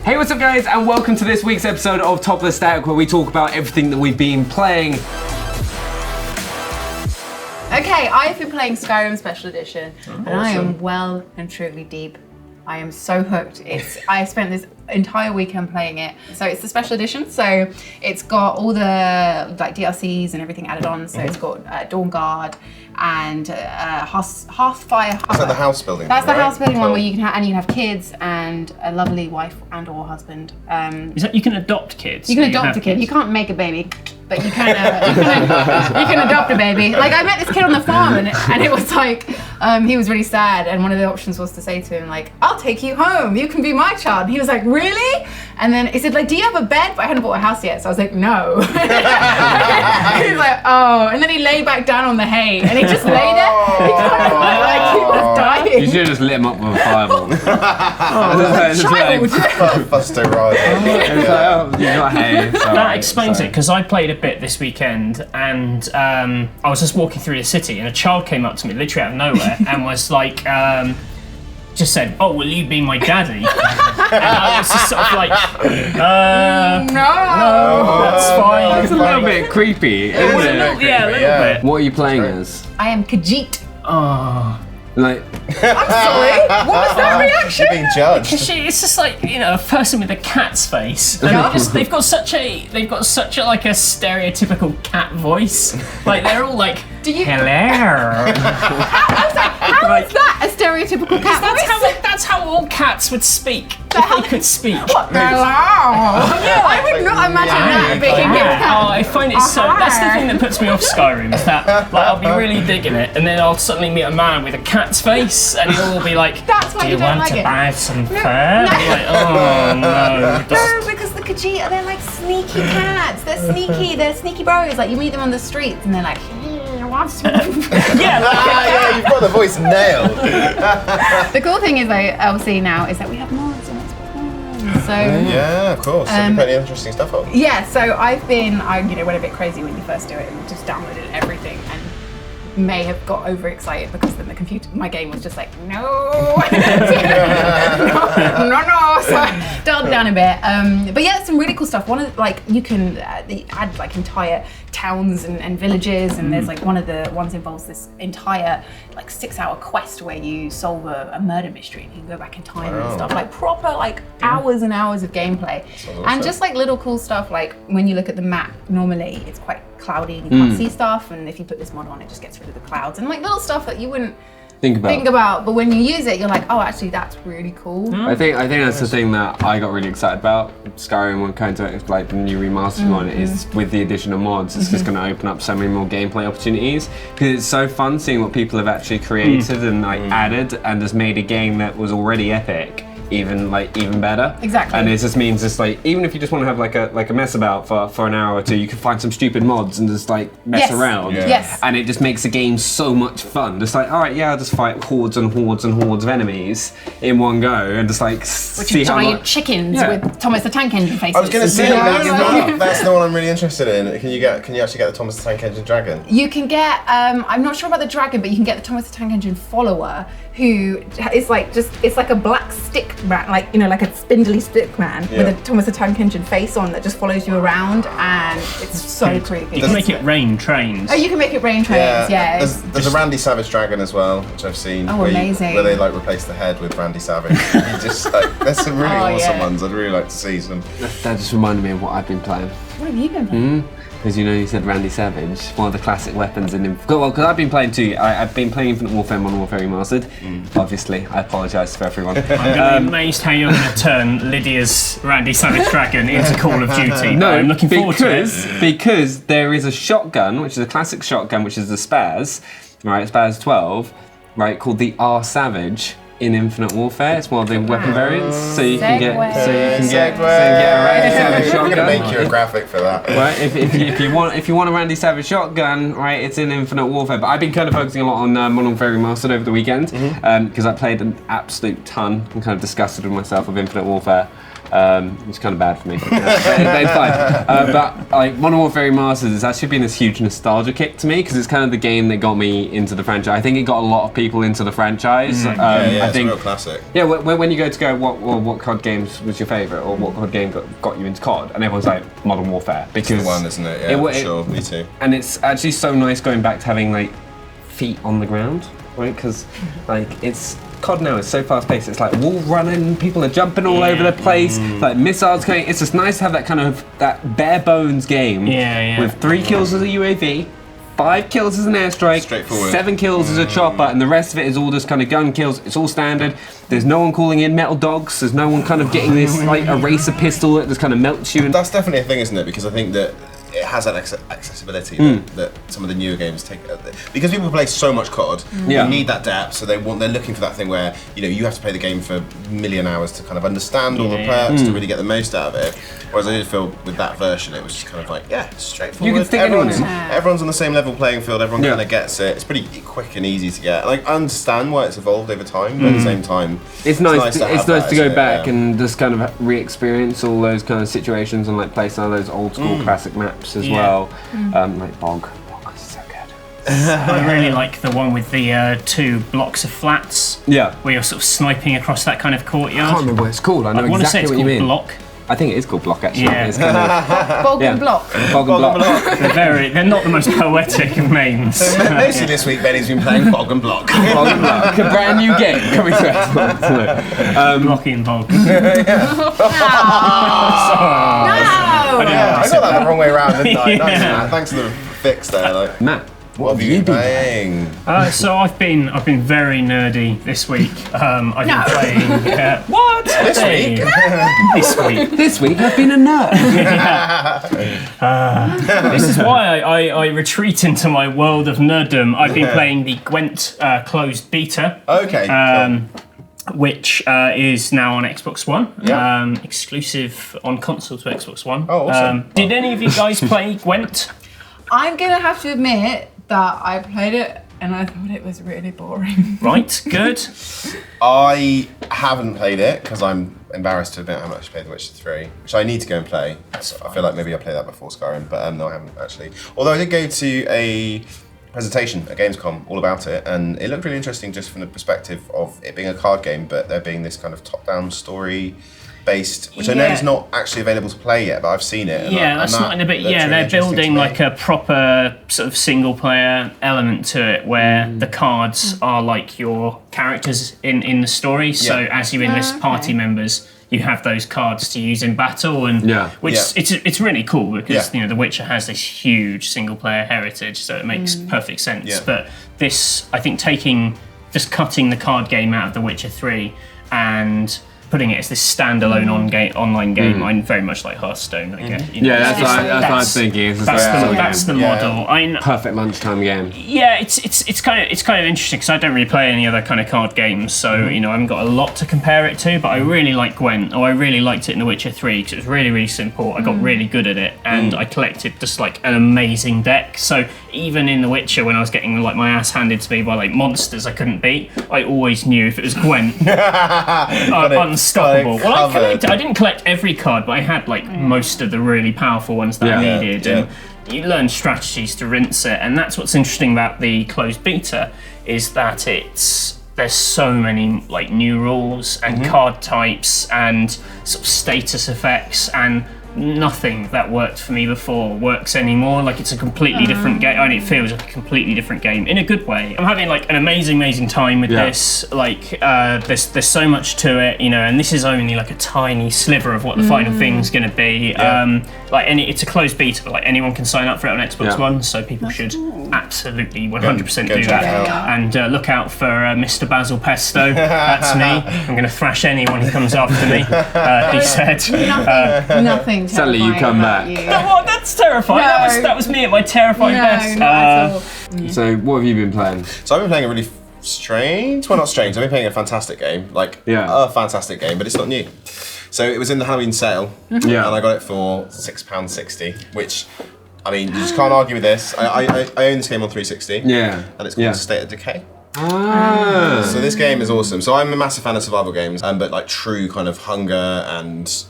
Hey, what's up guys, and welcome to this week's episode of Top of the Stack, where we talk about everything that we've been playing. Okay, I've been playing Skyrim Special Edition, and I am well and truly deep. I am so hooked. I spent this entire weekend playing it. So it's the Special Edition, so it's got all the DLCs and everything added on. So it's got Dawn Guard and Hearthfire. Is that the house building? That's the house building one where you can have kids and a lovely wife and or husband. Is that you can adopt kids? You can adopt a kid. You can't make a baby, but you can adopt a baby. Like, I met this kid on the farm, and it was like he was really sad, and one of the options was to say to him like, "I'll take you home. You can be my child." And he was like, "Really?" And then he said like, "Do you have a bed?" But I hadn't bought a house yet, so I was like, "No." He was like, "Oh," and then he lay back down on the hay, and he just lay there. He kind of looked like he was dying. You should have just lit him up with a fireball. Buster Ride. That explains it, because I played a bit this weekend, and I was just walking through the city, and a child came up to me literally out of nowhere and was like, just said, "Oh, will you be my daddy?" And I was just sort of like, No, that's fine. It's a little bit creepy, isn't it? A little bit. What are you playing as? I am Khajiit. Oh. Like, I'm sorry. What was that reaction? You're being judged. It's just like, you know, a person with a cat's face. And they've got such a like a stereotypical cat voice. Like, they're all like, hello. How is that a stereotypical cat voice? That's how all cats would speak. If they could speak. What? Hello. I would not imagine that being a cat. Oh, I find it so. That's the thing that puts me off Skyrim, is that like I'll be really digging it, and then I'll suddenly meet a man with a cat's face, and he'll be like, That's why "Do you you don't want like to it." buy some fur?" And I'm like, "Oh no." No, because the Khajiit, they're like sneaky cats. They're sneaky. They're sneaky bros. Like, you meet them on the streets, and they're like, I want some. Yeah, you've got the voice nailed. The cool thing is, obviously now, is that we have mods and it's fun. So Yeah, of course. There'll be plenty of interesting stuff on. yeah, so I went a bit crazy when you first do it, and just downloaded everything, and may have got overexcited because then my game was just like, no. no. So I dialed down a bit. But yeah, some really cool stuff. One of you can add like entire towns and villages, and there's like one of the ones involves this entire like 6-hour quest where you solve a murder mystery, and you can go back in time and stuff, like proper like hours and hours of gameplay. And just like little cool stuff, like when you look at the map, normally it's quite cloudy and you can't see stuff, and if you put this mod on, it just gets rid of the clouds, and like little stuff that you wouldn't think about, but when you use it, you're like, oh, actually that's really cool. I think that's the thing that I got really excited about Skyrim when kind of like the new remastered one is with the addition of mods. It's just going to open up so many more gameplay opportunities, because it's so fun seeing what people have actually created and like added and just made a game that was already epic even better. Exactly. And it just means just like, even if you just want to have like a mess about for an hour or two, you can find some stupid mods and just like mess around. Yes. And it just makes the game so much fun. Just like, all right, yeah, I'll just fight hordes and hordes and hordes of enemies in one go, and just like see how giant chickens with Thomas the Tank Engine faces. I was going to say that's the one I'm really interested in. Can you actually get the Thomas the Tank Engine dragon? You can get, I'm not sure about the dragon, but you can get the Thomas the Tank Engine follower, who is like it's like a black stick man, like, you know, like a spindly stick man with a Thomas the Tank Engine face on that just follows you around, and it's so creepy. You can make it rain trains. Oh, you can make it rain trains, yeah. There's a Randy Savage dragon as well, which I've seen. Oh, amazing. Where they like replace the head with Randy Savage. You just like, there's some really awesome ones. I'd really like to see some. That just reminded me of what I've been playing. What have you been playing? Because you said Randy Savage, one of the classic weapons in well, because I've been playing too. I've been playing Infinite Warfare, Modern Warfare Remastered. Obviously, I apologise for everyone. I'm going to be amazed how you're going to turn Lydia's Randy Savage Dragon into Call of Duty. No, I'm looking forward to it. Because there is a shotgun, which is a classic shotgun, which is the Spaz, right? Spaz 12, right? Called the R Savage. In Infinite Warfare, it's one of the weapon variants, so you can get a Randy Savage shotgun. I'm gonna make you a graphic for that. Right, if you want a Randy Savage shotgun, right, it's in Infinite Warfare. But I've been kind of focusing a lot on Modern Warfare Remastered over the weekend, because I played an absolute ton. I'm kind of disgusted with myself with Infinite Warfare. It's kind of bad for me. It's fine. But like Modern Warfare Remastered has actually been this huge nostalgia kick to me, because it's kind of the game that got me into the franchise. I think it got a lot of people into the franchise. I Yeah, it's a real classic. Yeah, when you go to go, what COD games was your favourite, or what COD game got you into COD, and everyone's like Modern Warfare because It's the one, isn't it? Yeah, for sure. Me too. And it's actually so nice going back to having like feet on the ground, right? Because like it's COD now is so fast paced. It's like wall running, people are jumping all over the place, like missiles going. It's just nice to have that kind of that bare bones game with 3 kills as a UAV. 5 kills as an airstrike, Straightforward. 7 kills as a chopper, and the rest of it is all just kind of gun kills. It's all standard. There's no one calling in metal dogs. There's no one kind of getting this like eraser pistol that just kind of melts you. That's definitely a thing, isn't it? Because I think that it has that accessibility that some of the newer games take. Because people play so much COD, you need that depth. So they're looking for that thing where you have to play the game for a million hours to kind of understand all the perks to really get the most out of it. Whereas I did feel with that version, it was just kind of like straightforward. You can stick anyone in. Everyone's on the same level playing field. Everyone kind of gets it. It's pretty quick and easy to get. Like I understand why it's evolved over time, but at the same time, it's nice to go back yeah. and just kind of re-experience all those kind of situations and like play some of those old school classic maps as well. Like Bog is so good. I really like the one with the 2 blocks of flats. Yeah. Where you're sort of sniping across that kind of courtyard. I can't remember what it's called. I know want to say exactly it's what you called mean. Block. I think it is called Block actually. Yeah. It's kind of, Bog and Block. Bog and Block. They're not the most poetic of names. Mostly this week, Benny's been playing Bog and Block. Bog and Block. A brand new game coming to Xbox. Blocky and Bog. I got that the wrong way around, didn't I? Yeah. Nice, Matt. Thanks for the fix there. Like, Matt, what have you been playing? So I've been very nerdy this week. I've been playing. What? This week? This week. This week I've been a nerd. This is why I retreat into my world of nerddom. I've been playing the Gwent closed beta. Okay. Cool. Which is now on Xbox One, Yeah. exclusive on console to Xbox One. Oh, awesome. Did any of you guys play Gwent? I'm gonna have to admit that I played it and I thought it was really boring. Right, good. I haven't played it because I'm embarrassed to admit how much I played The Witcher 3, which I need to go and play. So I feel like maybe I'll play that before Skyrim, but no, I haven't actually. Although I did go to a presentation at Gamescom all about it, and it looked really interesting just from the perspective of it being a card game, but there being this kind of top-down story based, which I know is not actually available to play yet, but I've seen it. That's not in a bit. Yeah, they're building like a proper sort of single-player element to it, where the cards are like your characters in the story. So as you enlist party members, you have those cards to use in battle, and it's really cool because The Witcher has this huge single-player heritage, so it makes perfect sense. Yeah. But this, I think, cutting the card game out of The Witcher 3 and putting it as this standalone online game. I'm very much like Hearthstone, I guess. That's what I was thinking. That's the model. Perfect lunchtime game. Yeah, it's kind of interesting because I don't really play any other kind of card games, so I haven't got a lot to compare it to. But I really like Gwent, or I really liked it in The Witcher 3 because it was really, really simple. I got really good at it, and I collected just like an amazing deck. So even in The Witcher, when I was getting like my ass handed to me by like monsters I couldn't beat, I always knew if it was Gwent, unstoppable. Well, I didn't collect every card, but I had like most of the really powerful ones that I needed. And you learn strategies to rinse it, and that's what's interesting about the closed beta is that there's so many like new rules and card types and sort of status effects, and nothing that worked for me before works anymore. Like it's a completely different game, and it feels like a completely different game in a good way. I'm having like an amazing time with this. Like there's so much to it, and this is only like a tiny sliver of what the final thing's going to be. It's a closed beta, but like anyone can sign up for it on Xbox One, so people should absolutely 100% do that. And look out for Mr. Basil Pesto. That's me. I'm going to thrash anyone who comes after me. He said. Nothing. Suddenly you come back. Oh, that's terrifying. No. That was me at my terrifying best. Not at all. So what have you been playing? So I've been playing a really strange, well not strange, I've been playing a fantastic game, a fantastic game, but it's not new. So it was in the Halloween sale, and I got it for £6.60, which, I mean, you just can't argue with this. I own this game on 360, and it's called State of Decay. So this game is awesome. So I'm a massive fan of survival games, but like true kind of hunger and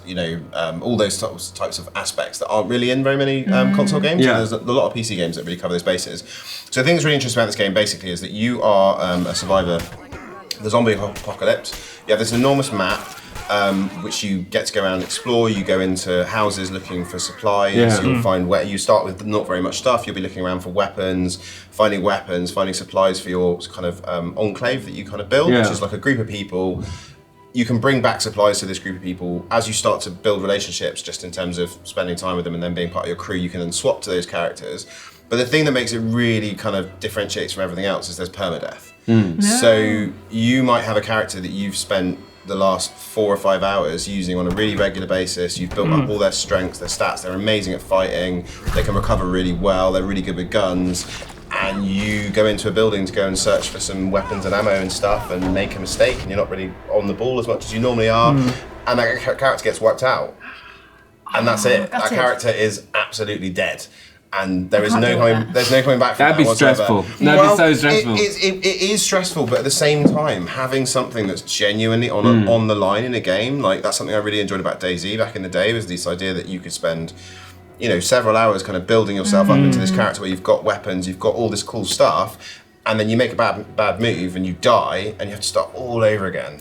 all those types of aspects that aren't really in very many console games. Yeah. And there's a lot of PC games that really cover those bases. So the thing that's really interesting about this game basically is that you are a survivor the zombie apocalypse. You have this enormous map, which you get to go around and explore. You go into houses looking for supplies. You'll find where you start with not very much stuff. You'll be looking around for weapons, finding supplies for your kind of enclave that you kind of build, which is like a group of people. You can bring back supplies to this group of people as you start to build relationships, just in terms of spending time with them and then being part of your crew. You can then swap to those characters. But the thing that makes it really kind of differentiates from everything else is there's permadeath. So you might have a character that you've spent the last 4 or 5 hours using on a really regular basis. You've built up all their strengths, their stats, they're amazing at fighting, they can recover really well, they're really good with guns, and you go into a building to go and search for some weapons and ammo and stuff and make a mistake and you're not really on the ball as much as you normally are, and that character gets wiped out. And that's it. That character is absolutely dead. And there is no coming back from that. That'd be stressful. That'd be so stressful. It is stressful, but at the same time, having something that's genuinely on the line in a game, like that's something I really enjoyed about DayZ back in the day, was this idea that you could spend, several hours kind of building yourself up into this character where you've got weapons, you've got all this cool stuff, and then you make a bad move and you die and you have to start all over again.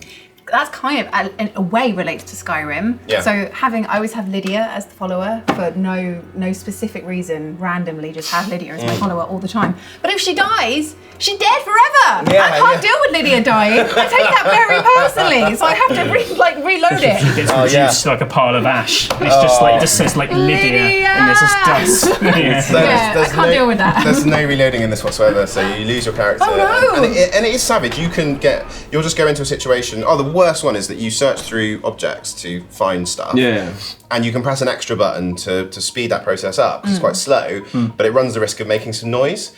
That's kind of, in a way, relates to Skyrim. Yeah. So I always have Lydia as the follower for no specific reason, randomly just have Lydia as my follower all the time. But if she dies, she's dead forever. I can't deal with Lydia dying. I take that very personally, so I have to reload it. She gets reduced like a pile of ash. It's just like, it just says like Lydia, and there's just dust. I can't deal with that. There's no reloading in this whatsoever, so you lose your character. Oh no! And it is savage. You'll just go into a situation. The worst one is that you search through objects to find stuff. And you can press an extra button to speed that process up, because it's quite slow, but it runs the risk of making some noise.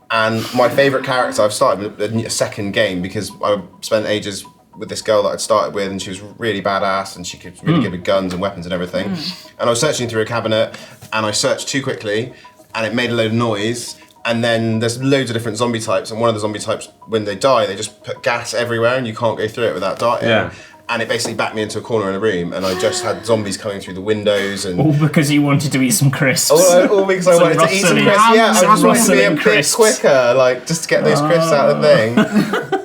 And my favourite character, I've started a second game because I spent ages with this girl that I'd started with, and she was really badass and she could really good with guns and weapons and everything. And I was searching through a cabinet and I searched too quickly and it made a load of noise. And then there's loads of different zombie types, and one of the zombie types, when they die, they just put gas everywhere and you can't go through it without dying. And it basically backed me into a corner in a room, and I just had zombies coming through the windows. And all because you wanted to eat some crisps. All because I wanted to eat some crisps. I just wanted to be a bit quicker, just to get those crisps out of the thing.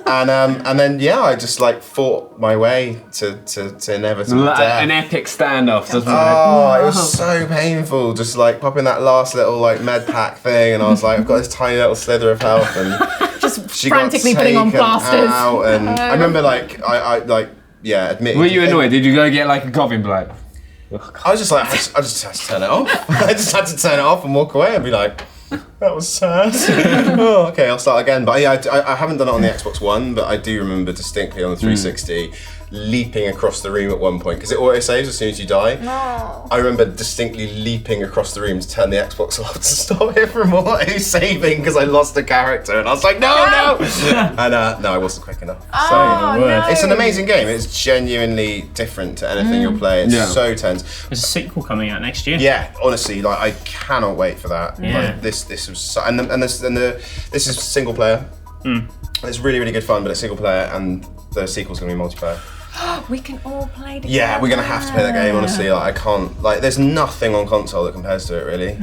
And then I just fought my way to inevitable death. An epic standoff, doesn't it? Oh, it was so painful. Just popping that last little med pack thing, and I was like, I've got this tiny little slither of health, and just frantically putting on plasters. And I remember admitting. Were you annoyed? Did you go get a coffee and be like? I was just I just had to turn it off. I just had to turn it off and walk away and be like, that was sad. Okay, I'll start again. But I haven't done it on the Xbox One, but I do remember distinctly on the 360 leaping across the room at one point, because it auto-saves as soon as you die. No. I remember distinctly leaping across the room to turn the Xbox off to stop it from auto-saving because I lost a character, and I was like, no! And no, I wasn't quick enough. It's an amazing game. It's genuinely different to anything you'll play. It's so tense. There's a sequel coming out next year. Yeah, honestly, I cannot wait for that. Yeah. This was so, this is single player. It's really, really good fun, but it's single player, and the sequel's gonna be multiplayer. We can all play together. Yeah, we're gonna have to play that game. Honestly, I can't. There's nothing on console that compares to it. Really,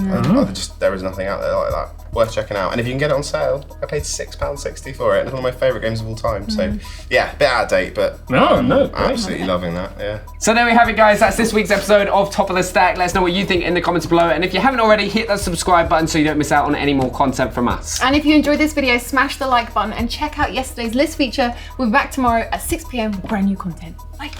there is nothing out there like that. Worth checking out. And if you can get it on sale, I paid £6.60 for it. It's one of my favourite games of all time. So yeah, a bit out of date, but absolutely loving that. Yeah. So there we have it, guys. That's this week's episode of Top of the Stack. Let us know what you think in the comments below. And if you haven't already, hit that subscribe button so you don't miss out on any more content from us. And if you enjoyed this video, smash the like button and check out yesterday's list feature. We'll be back tomorrow at 6 PM with brand new content. Bye.